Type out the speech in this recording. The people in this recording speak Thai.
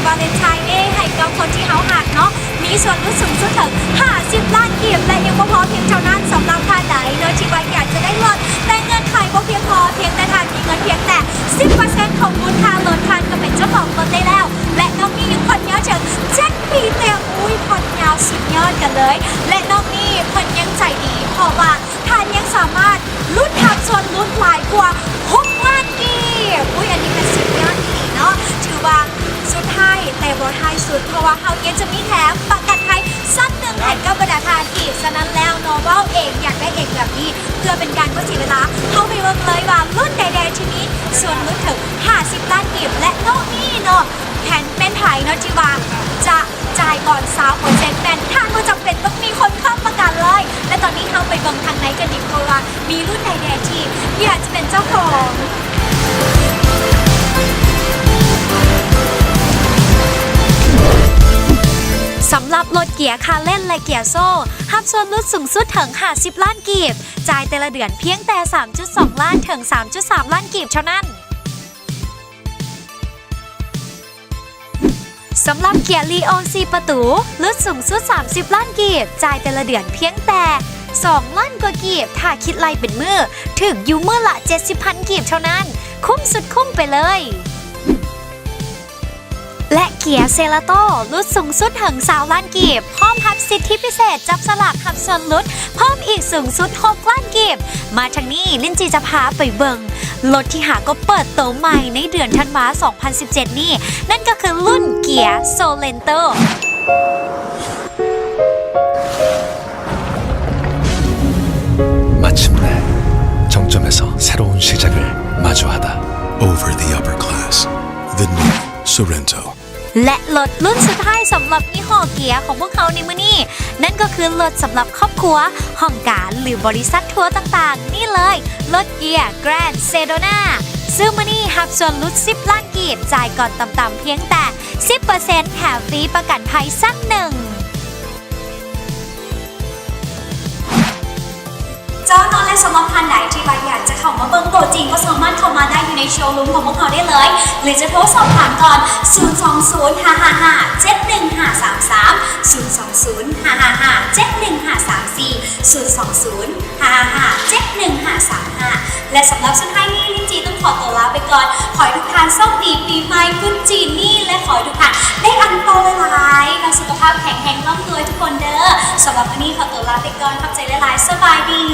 วาเลนไทน์เดย์ให้กับคนที่เขาหักเนาะมีส่วนลดสูงสุดถึง50 ล้านกีบและยังไม่พอเพียงเท่านั้นสำหรับท่านใดเนาะที่ว่าอยากจะได้ลดแต่เงินไขบ่เพียงพอเพียงแต่ท่านมีเงินเพียงแต่ 10% ของมูลค่าลดท่านก็เป็นเจ้าของรถได้แล้วและน้องนี่ยังผ่อนยาวถึง7 ปีเต็มอุ้ยผ่อนยาวสุดยอดกันเลยและน้องนี่ผ่อนยังใจดีเพราะว่าท่านยังสามารถลุ้นทับส่วนลุ้นหลายกว่า6 ล้านกีบอุ้ยอันนี้เป็นสุดยอดดีเนาะถือว่าสุดท้ายแต่บ่ท้ายสุดเพราะว่าเขายังจะมีแถมประกันภัยสั้นหนึ่งแผ่นกับบรรดาทานอีกฉะนั้นแล้วโนเวลเองอยากได้เองแบบนี้เพื่อเป็นการก็เสียเวลาเข้าไปเบิ่งเลยว่ารุ่นใดๆที่นี้ส่วนลุ้นถึง50 ล้านกีบและโน่นนี่เนาะแผ่นเป็นไทยเนาะที่ว่าจะจ่ายก่อน3%แผ่นท่านก็จำเป็นต้องมีคนเข้าประกันเลยและตอนนี้เข้าไปเบิ่งทางไหนกันดีเพราะว่ามีรุ่นใดๆที่อยากจะเป็นเจ้าของสำหรับรถเกียร์คาเล่นและเกียร์โซ่หับส่วนลดสูงสุดถึง50 ล้านกีบจ่ายแต่ละเดือนเพียงแต่ 3.2 ล้านถึง 3.3 ล้านกีบเท่านั้นสำหรับเกียร์ลีโอ4 ประตูลดสูงสุด30 ล้านกีบจ่ายแต่ละเดือนเพียงแต่2 ล้านกว่ากีบถ้าคิดไล่เป็นมือถึงอยู่มือละ 70,000 กีบเท่านั้นคุ้มสุดคุ้มไปเลยและเกียร์เซราโต้ลดสูงสุดถึง20 ล้านกีบพร้อมรับสิทธิพิเศษจับสลากหับส่วนลดเพิ่มอีกสูงสุด6 ล้านกีบมาทางนี้ลินจีจะพาไปเบิงรถที่หาก็เปิดตัวใหม่ในเดือนธันวาคม 2017 นี่นั่นก็คือรุ่นเกียร์โซเลนโต마침내 정점에서 새로운 시작을 마주하다. Over the upper class, the new Sorento. และรถรุ่นสุดท้ายสำหรับยี่ห้อเกียร์ของพวกเขาในมื้อนี้นั่นก็คือรถสำหรับครอบครัวห้องการหรือบริษัททัวร์ต่างๆนี่เลยรถเกียร์ Grand Sedona ซึ่งมื้อนี้หักส่วนลด10 ล้านกีบจ่ายก่อนต่ำๆเพียงแต่ 10% แถมฟรีประกันภัยสั้นหนึ่งเจ้านอนและสำหรับท่านใดที่อยากจะเข้ามาเบิ่งตัวจริงก็สามารถเข้ามาได้อยู่ในโชว์รูมของพวกเขาได้เลยหรือจะโทรสอบถามก่อน 020-555-7153-020-555-7134-020-555-7135 และสำหรับสุดท้ายนี้ลินจีต้องขอตัวลาไปก่อนขอให้ทุกท่านโชคดีปีใหม่กุนจีนี่และขอให้ทุกท่านได้อันโตหลายๆและสุขภาพแข็งแรงร่ำรวยทุกคนเด้อสำหรับวันนี้ขอตัวลาไปก่อนขอบใจหลายๆสบายดี